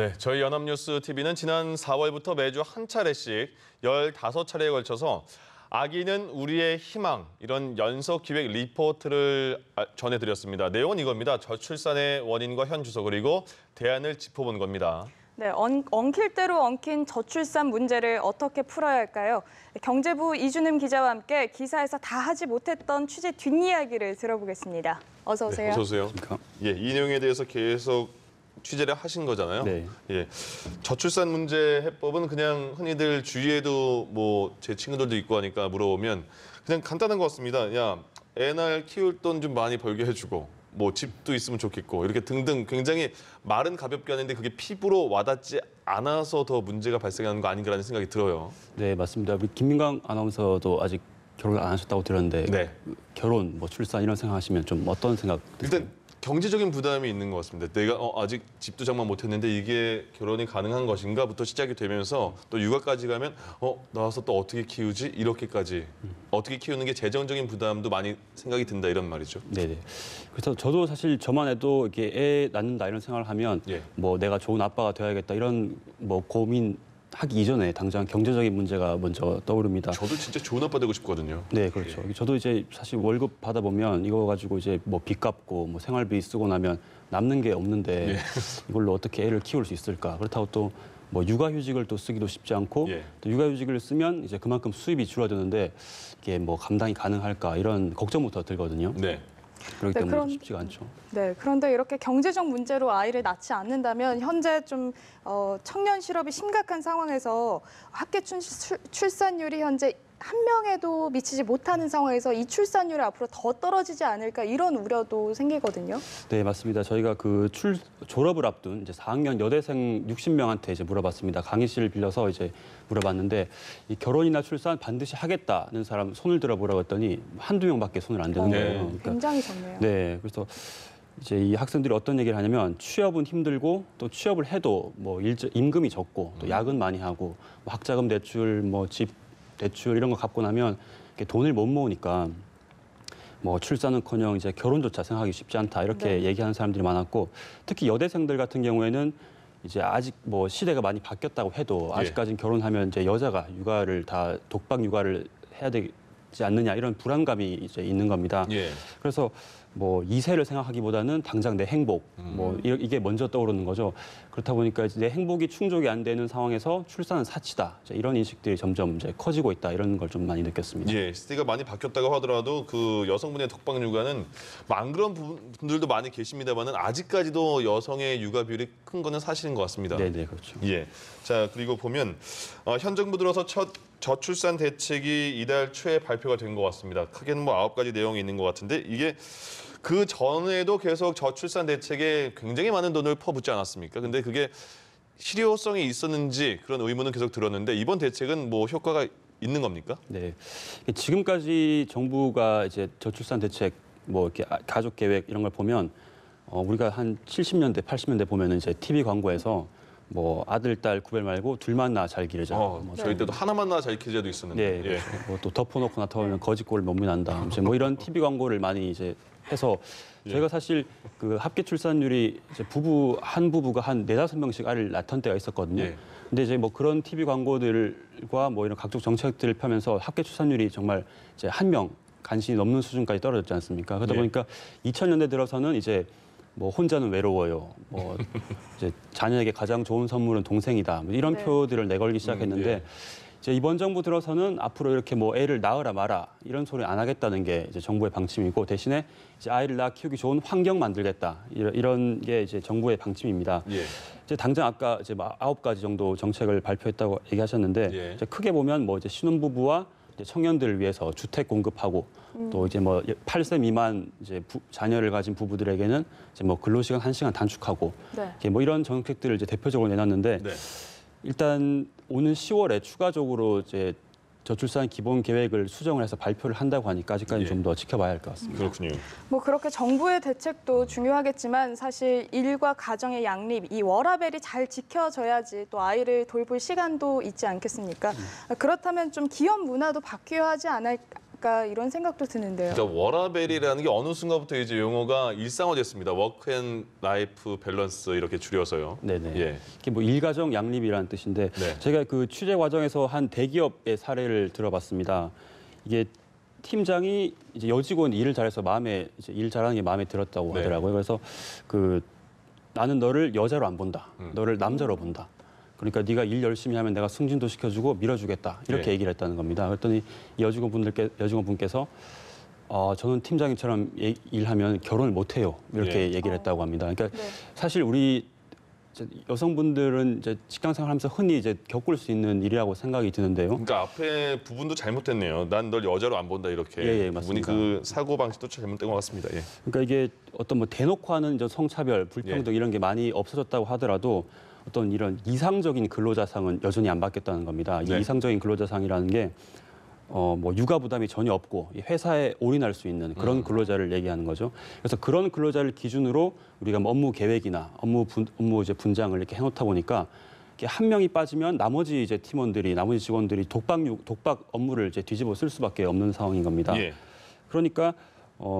네, 저희 연합뉴스 TV는 지난 4월부터 매주 한 차례씩 15차례에 걸쳐서 아기는 우리의 희망, 이런 연속 기획 리포트를 전해드렸습니다. 내용은 이겁니다. 저출산의 원인과 현 주소 그리고 대안을 짚어본 겁니다. 네, 엉킬 대로 엉킨 저출산 문제를 어떻게 풀어야 할까요? 경제부 이준흠 기자와 함께 기사에서 다 하지 못했던 취재 뒷이야기를 들어보겠습니다. 어서 오세요. 네, 어서 오세요. 예, 이 내용에 대해서 계속 취재를 하신 거잖아요. 네. 예, 저출산 문제 해법은 그냥 흔히들 주위에도 뭐 제 친구들도 있고 하니까 물어보면 그냥 간단한 것 같습니다. 야, 애날 키울 돈 좀 많이 벌게 해주고 뭐 집도 있으면 좋겠고 이렇게 등등 굉장히 말은 가볍게 하는데 그게 피부로 와닿지 않아서 더 문제가 발생하는 거 아닌가라는 생각이 들어요. 네, 맞습니다. 우리 김민광 아나운서도 아직 결혼을 안 하셨다고 들었는데 네. 결혼, 뭐 출산 이런 생각하시면 좀 어떤 생각 드세요? 일단 경제적인 부담이 있는 것 같습니다. 내가 아직 집도 장만 못했는데 이게 결혼이 가능한 것인가부터 시작이 되면서 또 육아까지 가면 나와서 또 어떻게 키우지? 이렇게까지 어떻게 키우는 게 재정적인 부담도 많이 생각이 든다 이런 말이죠. 네네. 그래서 저도 사실 저만 해도 이렇게 애 낳는다 이런 생각을 하면 예. 뭐 내가 좋은 아빠가 되어야겠다 이런 뭐 고민 하기 이전에 당장 경제적인 문제가 먼저 떠오릅니다. 저도 진짜 좋은 아빠 되고 싶거든요. 네, 그렇죠. 저도 이제 사실 월급 받아보면 이거 가지고 이제 뭐 빚 갚고 뭐 생활비 쓰고 나면 남는 게 없는데 예. 이걸로 어떻게 애를 키울 수 있을까? 그렇다고 또 뭐 육아휴직을 또 쓰기도 쉽지 않고 예. 또 육아휴직을 쓰면 이제 그만큼 수입이 줄어드는데 이게 뭐 감당이 가능할까 이런 걱정부터 들거든요. 네. 그렇기 네, 때문에 쉽지가 않죠. 네, 그런데 이렇게 경제적 문제로 아이를 낳지 않는다면 현재 좀 청년 실업이 심각한 상황에서 합계 출산율이 현재 한 명에도 미치지 못하는 상황에서 이 출산율이 앞으로 더 떨어지지 않을까 이런 우려도 생기거든요. 네, 맞습니다. 저희가 그 졸업을 앞둔 이제 4학년 여대생 60명한테 이제 물어봤습니다. 강의실을 빌려서 이제 물어봤는데 이 결혼이나 출산 반드시 하겠다는 사람 손을 들어보라고 했더니 한두 명밖에 손을 안 드는 거예요. 그러니까, 굉장히 적네요. 네, 그래서 이제 이 학생들이 어떤 얘기를 하냐면 취업은 힘들고 또 취업을 해도 뭐 임금이 적고 또 야근 많이 하고 뭐 학자금 대출, 뭐 집 대출 이런 거 갚고 나면 돈을 못 모으니까 뭐 출산은커녕 이제 결혼조차 생각하기 쉽지 않다 이렇게 네. 얘기하는 사람들이 많았고 특히 여대생들 같은 경우에는 이제 아직 뭐 시대가 많이 바뀌었다고 해도 아직까지는 결혼하면 이제 여자가 육아를 다 독박 육아를 해야 되지 않느냐 이런 불안감이 이제 있는 겁니다. 예. 그래서 뭐 2세를 생각하기보다는 당장 내 행복, 뭐 이게 먼저 떠오르는 거죠. 그렇다 보니까 이제 내 행복이 충족이 안 되는 상황에서 출산은 사치다. 이런 인식들이 점점 이제 커지고 있다. 이런 걸 좀 많이 느꼈습니다. 예, 시대가 많이 바뀌었다고 하더라도 그 여성분의 독박 육아는 안 그런 분들도 많이 계십니다만은 아직까지도 여성의 육아 비율이 큰 거는 사실인 것 같습니다. 네, 네, 그렇죠. 예. 자, 그리고 보면 현 정부 들어서 첫 저출산 대책이 이달 초에 발표가 된 것 같습니다. 크게는 뭐 9가지 내용이 있는 것 같은데 이게 그 전에도 계속 저출산 대책에 굉장히 많은 돈을 퍼붓지 않았습니까? 근데 그게 실효성이 있었는지 그런 의문은 계속 들었는데 이번 대책은 뭐 효과가 있는 겁니까? 네. 지금까지 정부가 이제 저출산 대책 뭐 이렇게 가족 계획 이런 걸 보면 우리가 한 70년대, 80년대 보면은 이제 TV 광고에서 뭐 아들, 딸 구별 말고 둘만 낳아 잘 기르자. 뭐 저희 때도 하나만 낳아 잘 키자도 있었는데. 네, 예. 뭐또 덮어놓고 나타나면 거짓골을 못 민한다. 이제 뭐 이런 TV 광고를 많이 이제 해서 저희가 사실 그 합계 출산율이 이제 한 부부가 한 4~5명씩 아이를 낳던 때가 있었거든요. 예. 근데 이제 뭐 그런 TV 광고들과 뭐 이런 각종 정책들을 펴면서 합계 출산율이 정말 이제 한 명 간신히 넘는 수준까지 떨어졌지 않습니까? 그러다 예. 보니까 2000년대 들어서는 이제 뭐 혼자는 외로워요. 뭐 이제 자녀에게 가장 좋은 선물은 동생이다. 뭐 이런 네. 표들을 내걸기 시작했는데 예. 이제 이번 정부 들어서는 앞으로 이렇게 뭐 애를 낳으라 마라 이런 소리 안 하겠다는 게 이제 정부의 방침이고 대신에 이제 아이를 낳아 키우기 좋은 환경 만들겠다 이런 게 이제 정부의 방침입니다. 예. 이제 당장 아까 이제 9가지 정도 정책을 발표했다고 얘기하셨는데 예. 이제 크게 보면 뭐 이제 신혼부부와 이제 청년들을 위해서 주택 공급하고 또 이제 뭐 8세 미만 이제 자녀를 가진 부부들에게는 이제 뭐 근로시간 1시간 단축하고 네. 뭐 이런 정책들을 이제 대표적으로 내놨는데 네. 일단 오는 10월에 추가적으로 이제 저출산 기본 계획을 수정을 해서 발표를 한다고 하니까 아직까지 예. 좀 더 지켜봐야 할 것 같습니다. 그렇군요. 뭐 그렇게 정부의 대책도 중요하겠지만 사실 일과 가정의 양립, 이 워라밸이 잘 지켜져야지 또 아이를 돌볼 시간도 있지 않겠습니까? 그렇다면 좀 기업 문화도 않을까 이런 생각도 드는데요. 진짜 워라밸이라는 게 어느 순간부터 이제 용어가 일상화됐습니다. 워크 앤 라이프 밸런스 이렇게 줄여서요. 네네. 예. 이게 뭐 일가정 양립이라는 뜻인데 네. 제가 그 취재 과정에서 한 대기업의 사례를 들어봤습니다. 이게 팀장이 이제 여직원 일을 잘해서 이제 일 잘하는 게 마음에 들었다고 네. 하더라고요. 그래서 그 나는 너를 여자로 안 본다. 너를 남자로 본다. 그러니까 네가 일 열심히 하면 내가 승진도 시켜주고 밀어주겠다. 이렇게 네. 얘기를 했다는 겁니다. 그랬더니 이 여직원분께서 저는 팀장님처럼 일하면 결혼을 못 해요. 이렇게 예. 얘기를 했다고 합니다. 그러니까 네. 사실 우리 이제 여성분들은 이제 직장 생활하면서 흔히 이제 겪을 수 있는 일이라고 생각이 드는데요. 그러니까 앞에 부분도 잘못됐네요. 난 널 여자로 안 본다 이렇게. 예, 부분이 맞습니다. 그 사고 방식도 잘못된 것 같습니다. 예. 그러니까 이게 어떤 뭐 대놓고 하는 이제 성차별, 불평등 이런 게 많이 없어졌다고 하더라도 어떤 이런 이상적인 근로자상은 여전히 안 받겠다는 겁니다. 네. 이 이상적인 근로자상이라는 게 뭐 육아 부담이 전혀 없고 이 회사에 올인할 수 있는 그런 근로자를 얘기하는 거죠. 그래서 그런 근로자를 기준으로 우리가 뭐 업무 계획이나 업무 이제 분장을 이렇게 해놓다 보니까 이렇게 한 명이 빠지면 나머지 이제 팀원들이 나머지 직원들이 독박 업무를 이제 뒤집어 쓸 수밖에 없는 상황인 겁니다. 예. 그러니까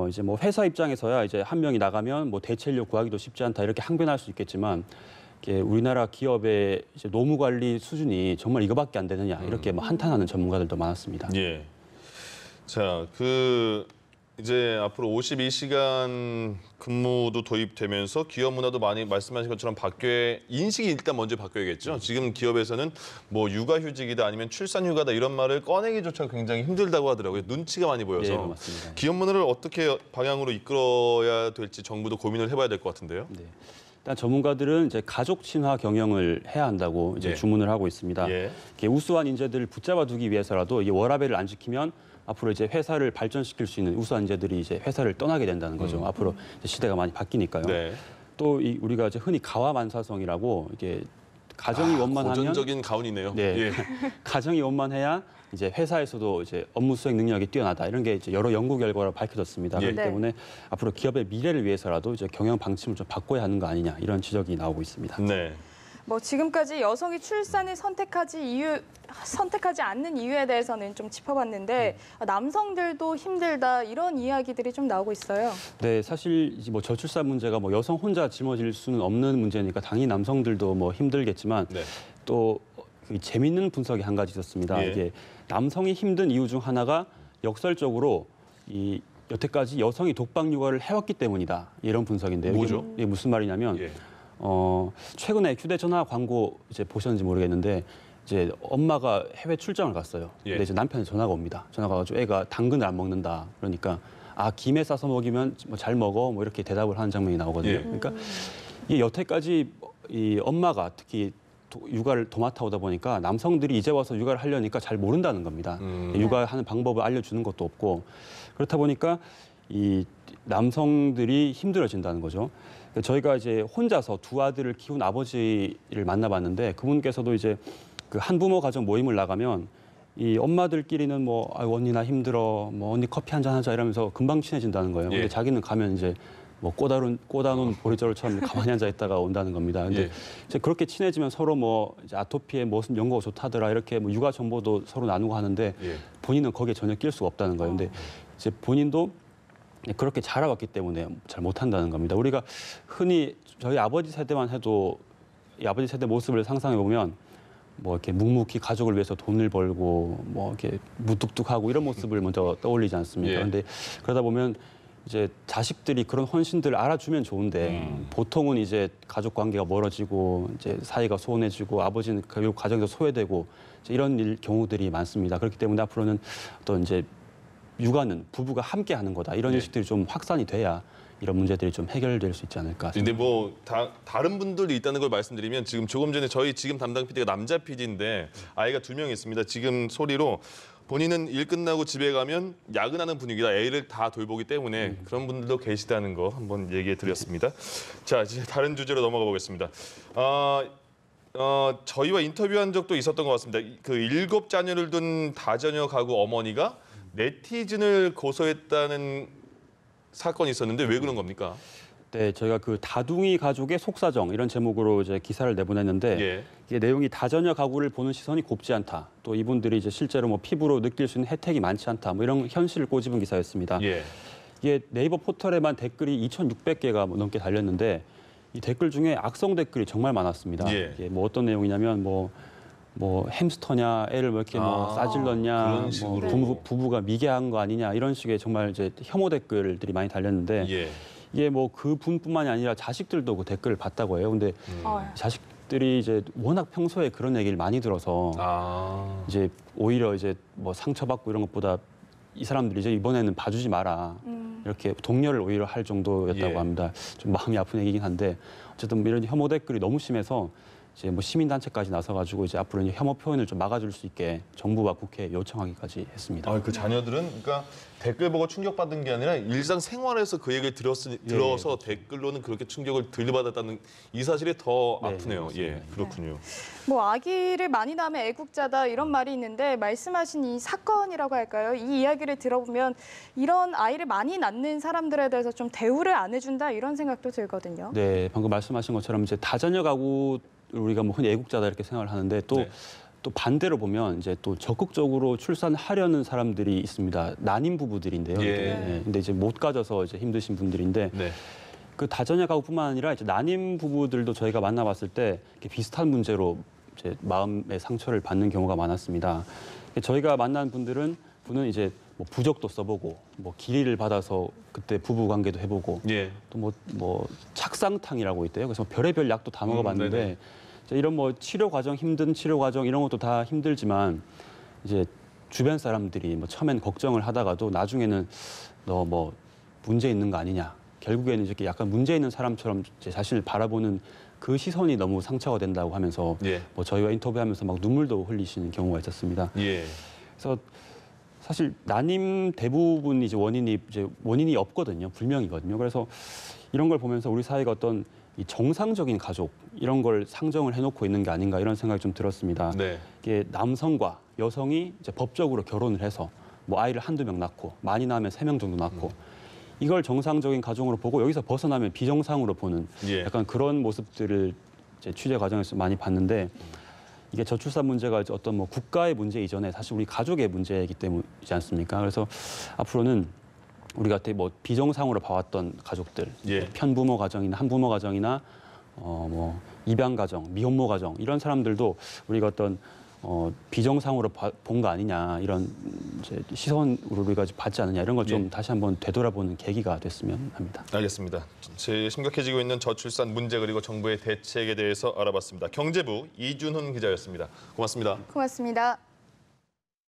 이제 뭐 회사 입장에서야 이제 한 명이 나가면 뭐 대체 인력 구하기도 쉽지 않다 이렇게 항변할 수 있겠지만 이게 우리나라 기업의 이제 노무 관리 수준이 정말 이거밖에 안 되느냐 이렇게 뭐 한탄하는 전문가들도 많았습니다. 예. 자, 이제 앞으로 52시간 근무도 도입되면서 기업 문화도 많이 말씀하신 것처럼 인식이 일단 먼저 바뀌어야겠죠. 지금 기업에서는 뭐 육아휴직이다 아니면 출산휴가다 이런 말을 꺼내기조차 굉장히 힘들다고 하더라고요. 눈치가 많이 보여서. 예, 맞습니다. 기업 문화를 어떻게 방향으로 이끌어야 될지 정부도 고민을 해봐야 될 것 같은데요. 네. 일단 전문가들은 이제 가족 친화 경영을 해야 한다고 이제 예. 주문을 하고 있습니다. 예. 이렇게 우수한 인재들을 붙잡아두기 위해서라도 이 워라밸을 안 지키면 앞으로 이제 회사를 발전시킬 수 있는 우수한 인재들이 이제 회사를 떠나게 된다는 거죠. 앞으로 이제 시대가 많이 바뀌니까요. 네. 또 우리가 이제 흔히 가와만사성이라고 이게 가정이 원만하면 고전적인 가훈이네요. 네. 예. 가정이 원만해야 이제 회사에서도 이제 업무 수행 능력이 뛰어나다 이런 게 이제 여러 연구 결과로 밝혀졌습니다. 예. 그렇기 네. 때문에 앞으로 기업의 미래를 위해서라도 이제 경영 방침을 좀 바꿔야 하는 거 아니냐 이런 지적이 나오고 있습니다. 네. 뭐 지금까지 여성이 출산을 선택하지 않는 이유에 대해서는 좀 짚어봤는데 남성들도 힘들다 이런 이야기들이 좀 나오고 있어요. 네, 사실 이제 뭐 저출산 문제가 뭐 여성 혼자 짊어질 수는 없는 문제니까 당연히 남성들도 뭐 힘들겠지만 네. 또 재밌는 분석이 한 가지 있었습니다. 예. 이게 남성이 힘든 이유 중 하나가 역설적으로 여태까지 여성이 독박 육아를 해왔기 때문이다. 이런 분석인데요. 뭐죠? 이게 무슨 말이냐면 예. 최근에 휴대전화 광고 이제 보셨는지 모르겠는데 이제 엄마가 해외 출장을 갔어요. 예. 근데 이제 남편이 전화가 옵니다. 전화가 와가지고 애가 당근을 안 먹는다. 그러니까 김에 싸서 먹이면 뭐 잘 먹어. 뭐 이렇게 대답을 하는 장면이 나오거든요. 예. 그러니까 이 여태까지 이 엄마가 특히 육아를 도맡아 오다 보니까 남성들이 이제 와서 육아를 하려니까 잘 모른다는 겁니다. 육아하는 방법을 알려주는 것도 없고 그렇다 보니까 이 남성들이 힘들어진다는 거죠. 저희가 이제 혼자서 두 아들을 키운 아버지를 만나봤는데 그분께서도 이제 그 한부모 가정 모임을 나가면 이 엄마들끼리는 뭐 언니 나 힘들어, 뭐 언니 커피 한잔 하자 이러면서 금방 친해진다는 거예요. 근데 예. 자기는 가면 이제 뭐 꼬다놓은 보리자루처럼 가만히 앉아 있다가 온다는 겁니다. 근데 예. 이제 그렇게 친해지면 서로 뭐 이제 아토피에 무슨 연고가 좋다더라 이렇게 뭐 육아 정보도 서로 나누고 하는데 예. 본인은 거기에 전혀 낄 수가 없다는 거예요. 근데 이제 본인도 그렇게 자라왔기 때문에 잘 못한다는 겁니다. 우리가 흔히 저희 아버지 세대만 해도 이 아버지 세대 모습을 상상해 보면 뭐 이렇게 묵묵히 가족을 위해서 돈을 벌고 뭐 이렇게 무뚝뚝하고 이런 모습을 먼저 떠올리지 않습니까? 예. 그런데 그러다 보면 이제 자식들이 그런 헌신들을 알아주면 좋은데 보통은 이제 가족 관계가 멀어지고 이제 사이가 소원해지고 아버지는 결국 가정에서 소외되고 이제 이런 경우들이 많습니다. 그렇기 때문에 앞으로는 어떤 이제 육아는 부부가 함께 하는 거다. 이런 네. 인식들이 좀 확산이 돼야 이런 문제들이 좀 해결될 수 있지 않을까. 근데 뭐 다른 분들이 있다는 걸 말씀드리면 지금 조금 전에 저희 지금 담당 PD가 남자 PD인데 아이가 2명 있습니다. 지금 소리로 본인은 일 끝나고 집에 가면 야근하는 분위기다. 애를 다 돌보기 때문에 그런 분들도 계시다는 거 한번 얘기해 드렸습니다. 자, 이제 다른 주제로 넘어가 보겠습니다. 저희와 인터뷰한 적도 있었던 것 같습니다. 그 7자녀를 둔 다자녀 가구 어머니가 네티즌을 고소했다는 사건이 있었는데 왜 그런 겁니까? 네, 저희가 그 다둥이 가족의 속사정 이런 제목으로 이제 기사를 내보냈는데 예. 이게 내용이 다자녀 가구를 보는 시선이 곱지 않다. 또 이분들이 이제 실제로 뭐 피부로 느낄 수 있는 혜택이 많지 않다. 뭐 이런 현실을 꼬집은 기사였습니다. 예. 이게 네이버 포털에만 댓글이 2,600개가 넘게 달렸는데 이 댓글 중에 악성 댓글이 정말 많았습니다. 예. 이게 뭐 어떤 내용이냐면 뭐 햄스터냐, 애를 왜 이렇게 뭐 싸질렀냐, 그런 뭐 식으로. 부부가 미개한 거 아니냐 이런 식의 정말 이제 혐오 댓글들이 많이 달렸는데 예. 이게 뭐 그 분뿐만이 아니라 자식들도 그 댓글을 봤다고 해요. 근데 자식들이 이제 워낙 평소에 그런 얘기를 많이 들어서 아. 이제 오히려 이제 뭐 상처받고 이런 것보다 이 사람들이 이제 이번에는 봐주지 마라 이렇게 독려를 오히려 할 정도였다고 예. 합니다. 좀 마음이 아픈 얘기긴 한데 어쨌든 이런 혐오 댓글이 너무 심해서 이제 뭐 시민단체까지 나서가지고 이제 앞으로 이제 혐오 표현을 좀 막아줄 수 있게 정부와 국회에 요청하기까지 했습니다. 그 자녀들은 그러니까 댓글 보고 충격받은 게 아니라 일상 생활에서 그 얘기를 들어서 댓글로는 그렇게 충격을 들받았다는 이 사실이 더 네, 아프네요. 맞습니다. 예, 그렇군요. 뭐 아기를 많이 낳으면 애국자다 이런 말이 있는데 말씀하신 이 사건이라고 할까요? 이 이야기를 들어보면 이런 아이를 많이 낳는 사람들에 대해서 좀 대우를 안 해준다 이런 생각도 들거든요. 네, 방금 말씀하신 것처럼 이제 다자녀 가구 우리가 뭐 흔히 애국자다 이렇게 생각을 하는데 또 네. 또 반대로 보면 이제 또 적극적으로 출산하려는 사람들이 있습니다. 난임 부부들인데요. 예. 이게. 근데 이제 못 가져서 이제 힘드신 분들인데 네. 그 다자녀 가구뿐만 아니라 이제 난임 부부들도 저희가 만나봤을 때 이렇게 비슷한 문제로 이제 마음의 상처를 받는 경우가 많았습니다. 저희가 만난 분은 이제 뭐 부적도 써보고 뭐 기리를 받아서 그때 부부 관계도 해보고 예. 또 뭐 착상탕이라고 있대요. 그래서 별의별 약도 다 먹어봤는데 네네. 이제 이런 뭐 힘든 치료 과정 이런 것도 다 힘들지만 이제 주변 사람들이 뭐 처음엔 걱정을 하다가도 나중에는 너 뭐 문제 있는 거 아니냐. 결국에는 이렇게 약간 문제 있는 사람처럼 제 자신을 바라보는 그 시선이 너무 상처가 된다고 하면서 예. 뭐 저희와 인터뷰하면서 막 눈물도 흘리시는 경우가 있었습니다. 예. 그래서 사실 난임 대부분 이제 원인이 없거든요. 불명이거든요. 그래서 이런 걸 보면서 우리 사회가 어떤 이 정상적인 가족 이런 걸 상정을 해놓고 있는 게 아닌가 이런 생각이 좀 들었습니다. 네. 이게 남성과 여성이 이제 법적으로 결혼을 해서 뭐 아이를 한두 명 낳고 많이 낳으면 3명 정도 낳고 이걸 정상적인 가정으로 보고 여기서 벗어나면 비정상으로 보는 예. 약간 그런 모습들을 이제 취재 과정에서 많이 봤는데 이게 저출산 문제가 이제 어떤 뭐 국가의 문제 이전에 사실 우리 가족의 문제이기 때문이지 않습니까? 그래서 앞으로는 우리가 뭐 비정상으로 봐왔던 가족들, 예. 편부모 가정이나 한부모 가정이나 뭐 입양 가정, 미혼모 가정 이런 사람들도 우리가 어떤 비정상으로 본 거 아니냐 이런 이제 시선으로 우리가 받지 않느냐 이런 걸 좀 예. 다시 한번 되돌아보는 계기가 됐으면 합니다. 알겠습니다. 제 심각해지고 있는 저출산 문제 그리고 정부의 대책에 대해서 알아봤습니다. 경제부 이준훈 기자였습니다. 고맙습니다. 고맙습니다.